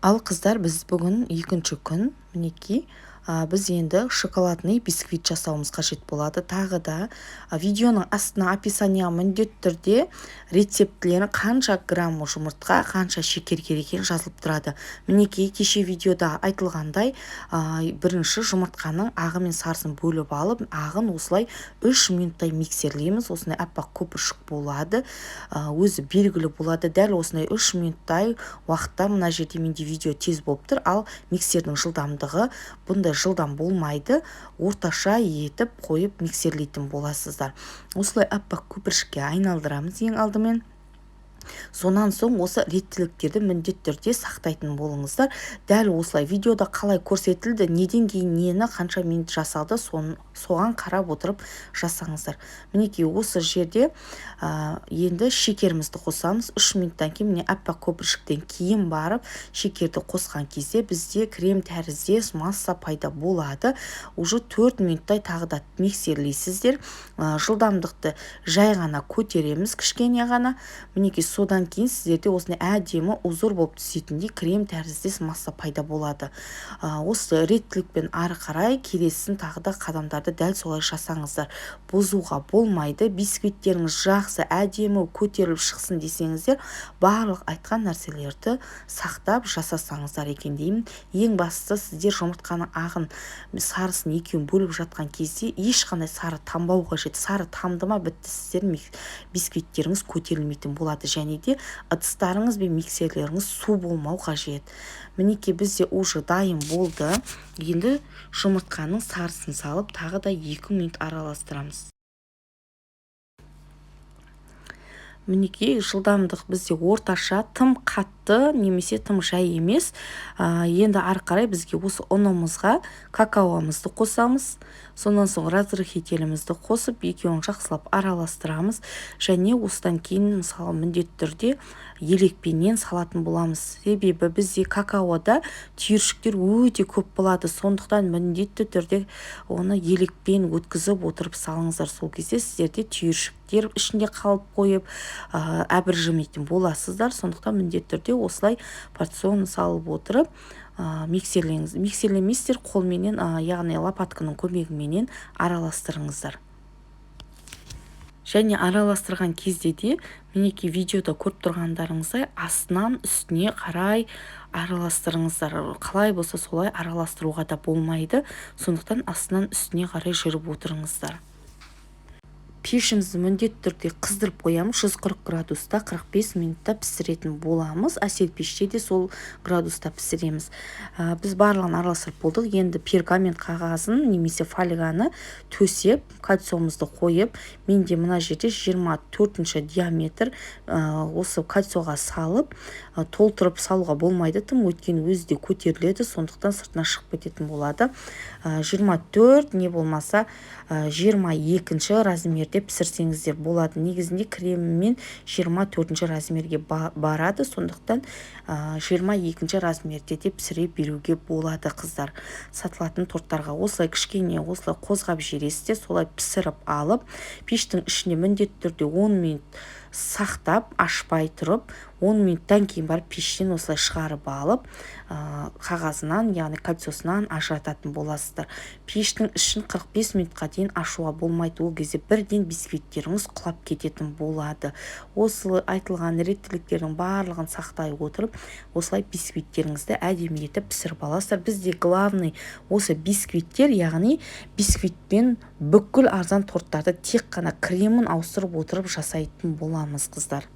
Ал қыздар, біз бүгін екінші күн, мінекей, біз енді шоколадный бисквит жасауымыз қажет болады. Тағы да видеоның астына описания міндетті түрде рецептілері қанша грамм жұмыртқа, қанша шекер керек екені жазылып тұрады. Мінекей, кеше видеода айтылғандай, бірінші жұмыртқаның ағы мен сарысын бөліп алып, ағын осылай 3 минуттай миксерлейміз. Осындай аппақ көпіршік болады, өзі белгілі болады. Дәл осындай 3 минуттай уақытта мына жерде менде видео тез болып тұр, ал миксердің жылдамдығы бұндай жылдам болмайды. Орташа етіп қойып миксерлейтін боласыздар. Осылай аппақ көпіршікке айналдырамыз ең алдымен. Сонан соң осы реттіліктерді міндетті түрде сақтайтын болыңыздар. Дәл осылай видеода қалай көрсетілді, неден кейін нені қанша минут жасалды, соған қарап отырып жасаңыздар. Мінекей, осы жерде енді шекерімізді қосамыз. 3 минуттан кейін міне аппақ көпіршіктен кейін барып шекерді қосқан кезде бізде крем тәріздес масса пайда болады. Уже 4 минуттай тағы да миксерлейсіздер. Жылдамдықты жай ғана көтереміз, кішкене ғана. Мінекей, содан кейін сіздерде осындай әдемі узор болып түсетіндей крем тәріздес масса пайда болады. Осы реттілікпен ары қарай келесін тағы да қадамдарды дәл солай жасаңыздар. Бұзуға болмайды. Бисквиттеріңіз жақсы әдемі көтеріліп шықсын десеңіздер, барлық айтқан нәрселерді сақтап жасасаңыздар екен деймін. Ең бастысы, сіздер жұмыртқаның ағын, сарысын екеуін бөліп жатқан кезде ешқандай сары тамбау қажет. Сары тамдыма бітті, сіздер бисквиттеріңіз көтерілмейтін болады. Және де ыдыстарыңыз бен миксерлеріңіз су болмау қажет. Мінекей, бізде уже дайын болды. Енді жұмыртқаның сарысын салып, тағы да 2 минут араластырамыз. Мінекей, жылдамдық бізде орташа, тым қатты немесе тым жай емес. Енді ары қарай бізге осы ұнымызға какаоымызды қосамыз. Сонан соң разрыхителімізді қосып, екеуін жақсылап араластырамыз. Және осыдан кейін мысалы міндетті түрде елекпенен салатын боламыз. Себебі бізде какаода түйіршіктер өте көп болады. Сондықтан міндетті түрде оны елекпен өткізіп отырып салыңыздар. Сол кезде сіздерде түйіршіктер ішінде қалып қойып, әбіржімейтін боласыздар. Сондықтан міндетті түрде осылай порцион салып отырып миксерлеңіз. Миксерлемейсіздер, қолменен, яғни лопатканың көмегіменен араластырыңыздар. Және араластырған кезде де, мінекей, видеода көріп тұрғандарыңыздай астынан үстіне қарай араластырыңыздар. Қалай болса солай араластыруға да болмайды. Сондықтан астынан үстіне қарай жүріп отырыңыздар. Пешімізді міндетті түрде қыздырып қоямыз. 140 градуста 45 минутта пісіретін боламыз. Әсел пеште де сол градуста пісіреміз. Біз барлығын араластырып болдық. Енді пергамент қағазын немесе фольганы төсеп, кальциумызды қойып, менде мына жерде 24 диаметр осы кальцияға салып, толтырып салуға болмайды тым, өйткені өзі де көтеріледі, сондықтан сыртына шығып кететін болады. 24 не болмаса 22 размерде пісірсеңіздер болады. Негізінде креммен 24 размерге барады, сондықтан 22 размерде де пісіре беруге болады қыздар. Сатылатын торттарға осылай кішкене осылай қозғап жібересіздер, солай пісіріп алып, пештің ішіне міндетті түрде 10 минут сақтап, ашпай тұрып, 10 минуттан кейін барып пештен осылай шығарып алып, қағазынан, яғни кальциясынан ажырататын боласыздар. Пештің ішін 45 минутқа дейін ашуға болмайды. Ол кезде бірден бисквиттеріңіз құлап кететін болады. Осы айтылған реттіліктердің барлығын сақтай отырып, осылай бисквиттеріңізді әдемі етіп пісіріп аласыздар. Бізде главный осы бисквиттер, яғни бисквитпен бүкіл арзан торттарды тек қана кремін ауыстырып отырып жасайтын боламыз қыздар.